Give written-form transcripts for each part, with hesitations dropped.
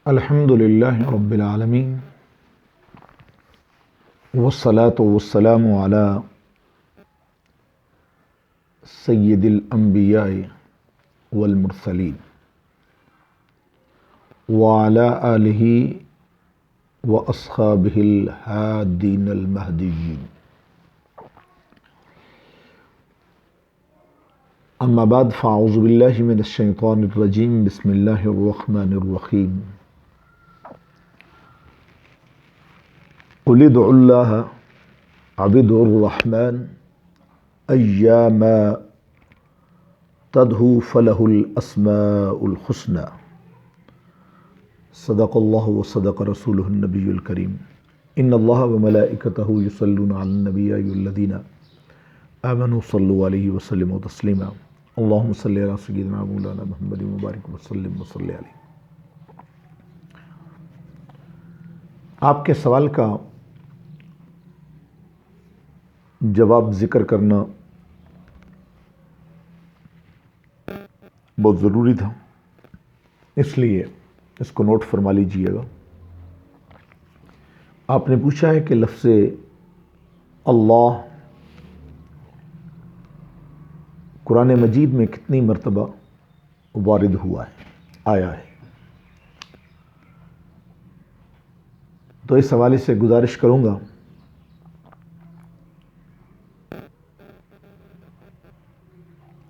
الحمد للہ رب العالمین والصلاة والسلام علی سید الانبیاء والمرسلین وعلی آلہ واصحابہ الہادین المہدیین اما بعد فاعوذ باللہ من الشیطان الرجیم بسم اللہ الرحمن الرحیم قل ادعوا اللہ عبدوا الرحمن ایاما تدعوا فلہ الاسماء الحسنى صدق اللہ وصدق رسولہ النبی الکریم ان اللہ وملائکتہ یصلون علی النبی یا ایھا الذین آمنوا صلوا علیہ وسلموا تسلیما اللہم صلی علی سیدنا مولانا محمد مبارک وسلم وصلی علیہ۔ آپ کے سوال کا جواب ذکر کرنا بہت ضروری تھا، اس لیے اس کو نوٹ فرما لیجئے گا۔ آپ نے پوچھا ہے کہ لفظ اللہ قرآن مجید میں کتنی مرتبہ وارد ہوا ہے، آیا ہے۔ تو اس حوالے سے گزارش کروں گا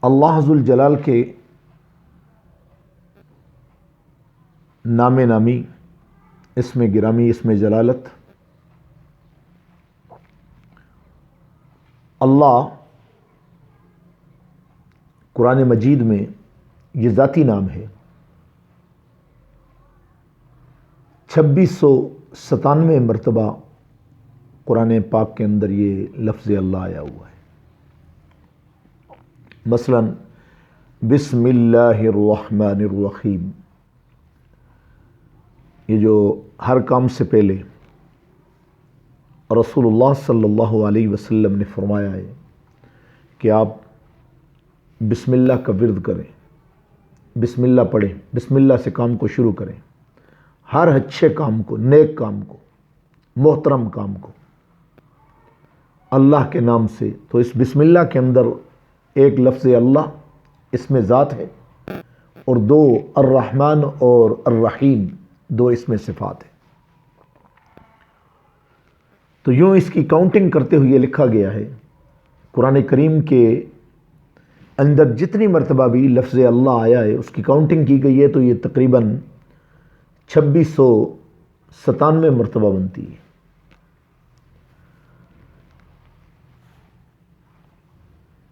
اللہ ذوالجلال کے نام نامی، اسم گرامی، اسم جلالت اللہ قرآن مجید میں یہ ذاتی نام ہے۔ 2697 مرتبہ قرآن پاک کے اندر یہ لفظ اللہ آیا ہوا ہے۔ مثلا بسم اللہ الرحمن الرحیم، یہ جو ہر کام سے پہلے رسول اللہ صلی اللہ علیہ وسلم نے فرمایا ہے کہ آپ بسم اللہ کا ورد کریں، بسم اللہ پڑھیں، بسم اللہ سے کام کو شروع کریں، ہر اچھے کام کو، نیک کام کو، محترم کام کو اللہ کے نام سے۔ تو اس بسم اللہ کے اندر ایک لفظ اللہ اس میں ذات ہے، اور دو الرحمن اور الرحیم، دو اس میں صفات ہیں۔ تو یوں اس کی کاؤنٹنگ کرتے ہوئے لکھا گیا ہے قرآن کریم کے اندر جتنی مرتبہ بھی لفظ اللہ آیا ہے اس کی کاؤنٹنگ کی گئی ہے تو یہ تقریباً 2697 مرتبہ بنتی ہے۔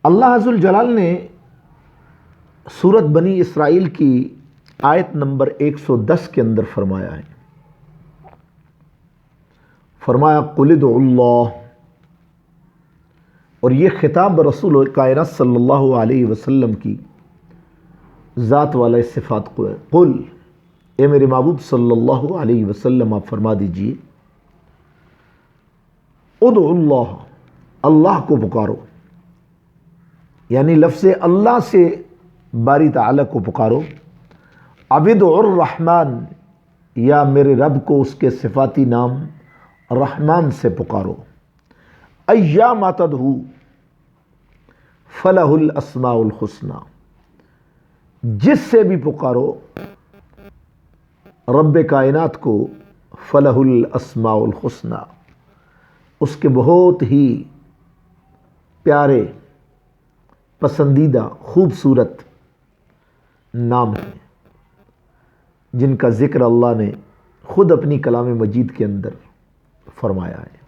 اللہ ذوالجلال نے سورۃ بنی اسرائیل کی آیت نمبر 110 کے اندر فرمایا ہے، فرمایا قل ادعوا اللہ، اور یہ خطاب رسول کائنات صلی اللہ علیہ وسلم کی ذات والے صفات کو ہے۔ قل، اے میرے محبوب صلی اللہ علیہ وسلم آپ فرما دیجئے، ادعوا اللہ، اللہ کو پکارو، یعنی لفظ اللہ سے باری تعالیٰ کو پکارو۔ عبدوا الرحمن، یا میرے رب کو اس کے صفاتی نام رحمان سے پکارو۔ ایاما تدعو فلہ الاسماء الحسنی، جس سے بھی پکارو رب کائنات کو، فلہ الاسماء الحسنی، اس کے بہت ہی پیارے، پسندیدہ، خوبصورت نام ہیں جن کا ذکر اللہ نے خود اپنی کلام مجید کے اندر فرمایا ہے۔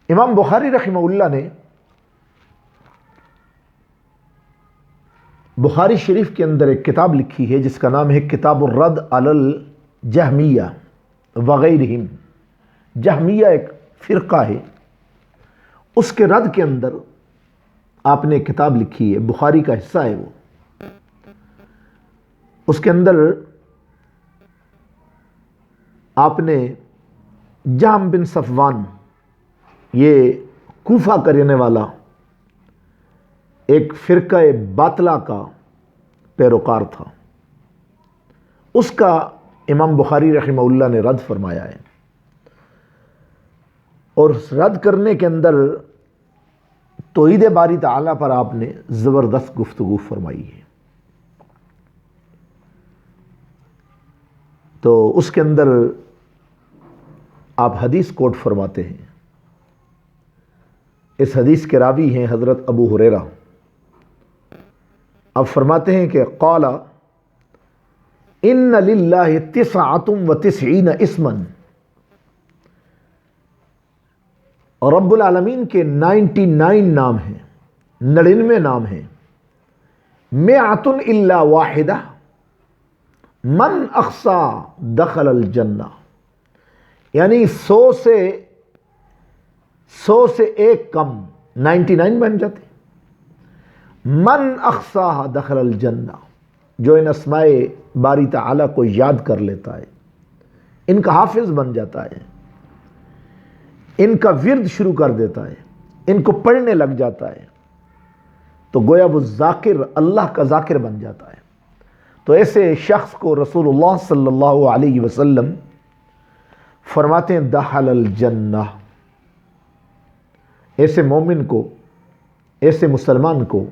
امام بخاری رحمہ اللہ نے بخاری شریف کے اندر ایک کتاب لکھی ہے جس کا نام ہے کتاب الرد علی الجہمیہ وغیرہم۔ جہمیہ ایک فرقہ ہے، اس کے رد کے اندر آپ نے کتاب لکھی ہے، بخاری کا حصہ ہے وہ۔ اس کے اندر آپ نے جہم بن صفوان، یہ کوفہ کا رہنے والا ایک فرقہ باطلہ کا پیروکار تھا، اس کا امام بخاری رحمہ اللہ نے رد فرمایا ہے، اور رد کرنے کے اندر توحید باری تعالیٰ پر آپ نے زبردست گفتگو فرمائی ہے۔ تو اس کے اندر آپ حدیث کوٹ فرماتے ہیں، اس حدیث کے راوی ہیں حضرت ابو ہریرہ۔ اب فرماتے ہیں کہ قال ان للہ 99 اسما، اور رب العالمین کے 99 نام ہیں، 99 نام ہیں، 100 الا واحدہ من اخصا دخل الجنہ، یعنی 100 سے ایک کم 99 بن جاتے۔ من اخصا دخل الجنہ، جو ان اسماء باری تعالیٰ کو یاد کر لیتا ہے، ان کا حافظ بن جاتا ہے، ان کا ورد شروع کر دیتا ہے، ان کو پڑھنے لگ جاتا ہے، تو گویا وہ ذاکر، اللہ کا ذاکر بن جاتا ہے۔ تو ایسے شخص کو رسول اللہ صلی اللہ علیہ وسلم فرماتے ہیں دخل الجنہ، ایسے مومن کو، ایسے مسلمان کو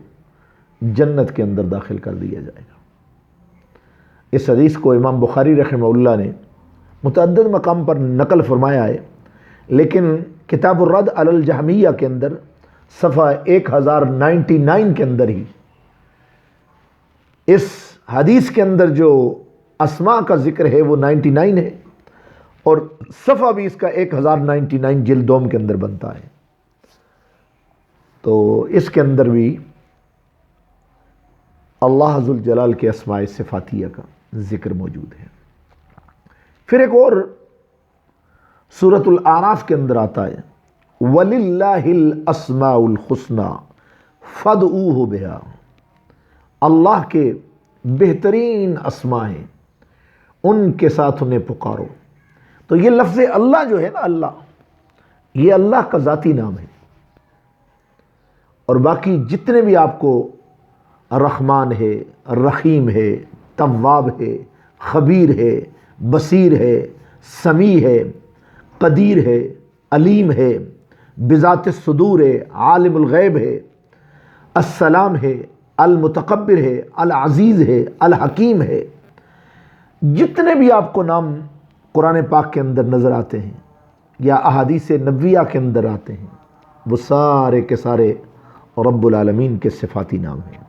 جنت کے اندر داخل کر دیا جائے گا۔ اس حدیث کو امام بخاری رحمہ اللہ نے متعدد مقام پر نقل فرمایا ہے، لیکن کتاب الرد علی الجہمیہ کے اندر صفحہ 1099 کے اندر ہی اس حدیث کے اندر جو اسماء کا ذکر ہے وہ 99 ہے، اور صفحہ بھی اس کا 1099 جلد دوم کے اندر بنتا ہے۔ تو اس کے اندر بھی اللہ ذوالجلال کے اسماء صفاتیہ کا ذکر موجود ہے۔ پھر ایک اور سورۃ الاعراف کے اندر آتا ہے وَلِلَّهِ الْأَسْمَاءُ الْحُسْنَى فَادْعُوهُ بِهَا، اللہ کے بہترین اسماء ہیں، ان کے ساتھ انہیں پکارو۔ تو یہ لفظ اللہ جو ہے نا، اللہ، یہ اللہ کا ذاتی نام ہے، اور باقی جتنے بھی آپ کو رحمان ہے، رحیم ہے، تواب ہے، خبیر ہے، بصیر ہے، سمیع ہے، قدیر ہے، علیم ہے، بذات الصدور ہے، عالم الغیب ہے، السلام ہے، المتکبر ہے، العزیز ہے، الحکیم ہے، جتنے بھی آپ کو نام قرآن پاک کے اندر نظر آتے ہیں یا احادیث نبویہ کے اندر آتے ہیں، وہ سارے کے سارے رب العالمین کے صفاتی نام ہیں۔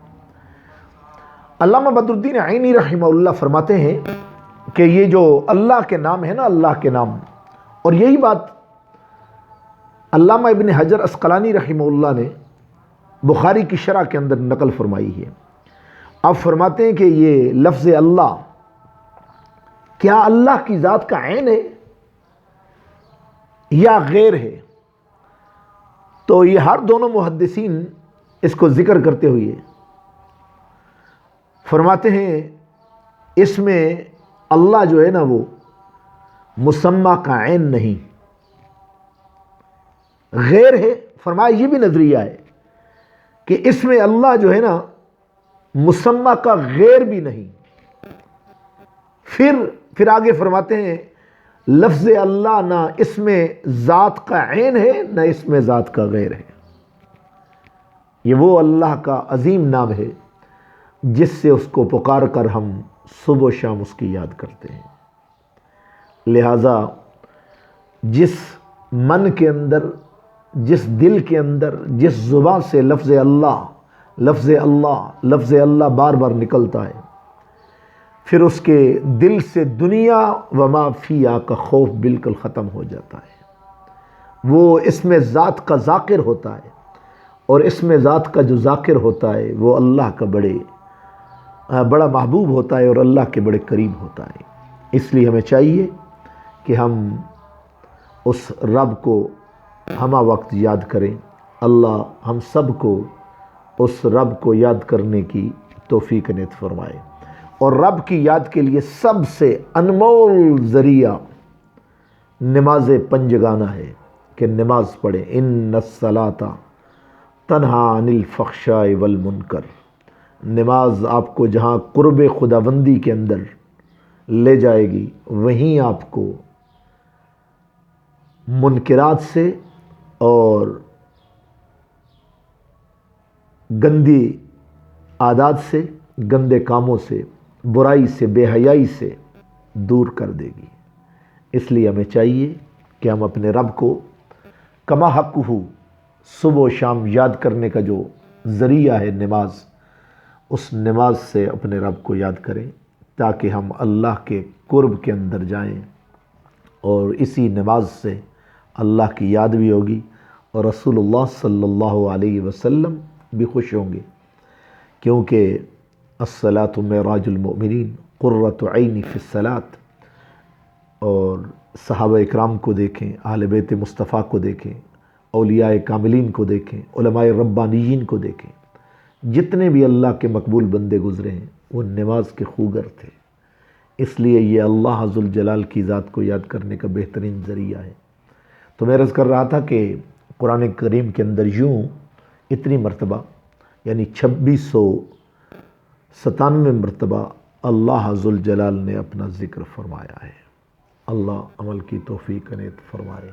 علامہ بدر الدین عینی رحمہ اللہ فرماتے ہیں کہ یہ جو اللہ کے نام ہے نا، اللہ کے نام، اور یہی بات علامہ ابن حجر عسقلانی رحمہ اللہ نے بخاری کی شرح کے اندر نقل فرمائی ہے۔ آپ فرماتے ہیں کہ یہ لفظ اللہ کیا اللہ کی ذات کا عین ہے یا غیر ہے؟ تو یہ ہر دونوں محدثین اس کو ذکر کرتے ہوئے فرماتے ہیں اس میں اللہ جو ہے نا وہ مسمى کا عین نہیں، غیر ہے۔ فرمایا یہ بھی نظریہ ہے کہ اس میں اللہ جو ہے نا مسمى کا غیر بھی نہیں۔ پھر آگے فرماتے ہیں لفظ اللہ نہ اس میں ذات کا عین ہے نہ اس میں ذات کا غیر ہے، یہ وہ اللہ کا عظیم نام ہے جس سے اس کو پکار کر ہم صبح و شام اس کی یاد کرتے ہیں۔ لہٰذا جس من کے اندر، جس دل کے اندر، جس زبان سے لفظ اللہ بار بار نکلتا ہے، پھر اس کے دل سے دنیا و ما فیہا کا خوف بالکل ختم ہو جاتا ہے۔ وہ اس میں ذات کا ذاکر ہوتا ہے، اور اس میں ذات کا جو ذاکر ہوتا ہے وہ اللہ کا بڑا محبوب ہوتا ہے اور اللہ کے بڑے قریب ہوتا ہے۔ اس لیے ہمیں چاہیے کہ ہم اس رب کو ہمہ وقت یاد کریں۔ اللہ ہم سب کو اس رب کو یاد کرنے کی توفیق عنایت فرمائے، اور رب کی یاد کے لیے سب سے انمول ذریعہ نماز پنجگانہ ہے کہ نماز پڑھیں۔ ان الصلاۃ تنہی عن الفحشاء والمنکر، نماز آپ کو جہاں قرب خداوندی کے اندر لے جائے گی، وہیں آپ کو منکرات سے اور گندی عادات سے، گندے کاموں سے، برائی سے، بے حیائی سے دور کر دے گی۔ اس لیے ہمیں چاہیے کہ ہم اپنے رب کو کما حق ہو صبح و شام یاد کرنے کا جو ذریعہ ہے نماز، اس نماز سے اپنے رب کو یاد کریں تاکہ ہم اللہ کے قرب کے اندر جائیں، اور اسی نماز سے اللہ کی یاد بھی ہوگی اور رسول اللہ صلی اللہ علیہ وسلم بھی خوش ہوں گے، کیونکہ الصلاۃ معراج المؤمنین قرۃ عینی فی الصلاۃ۔ اور صحابہ اکرام کو دیکھیں، اہل بیت مصطفیٰ کو دیکھیں، اولیاء کاملین کو دیکھیں، علماء ربانیین کو دیکھیں، جتنے بھی اللہ کے مقبول بندے گزرے ہیں وہ نماز کے خوگر تھے۔ اس لیے یہ اللہ عز الجلال کی ذات کو یاد کرنے کا بہترین ذریعہ ہے۔ تو میں عرض کر رہا تھا کہ قرآن کریم کے اندر یوں اتنی مرتبہ یعنی 2697 مرتبہ اللہ عز الجلال نے اپنا ذکر فرمایا ہے۔ اللہ عمل کی توفیق عنایت فرمائے۔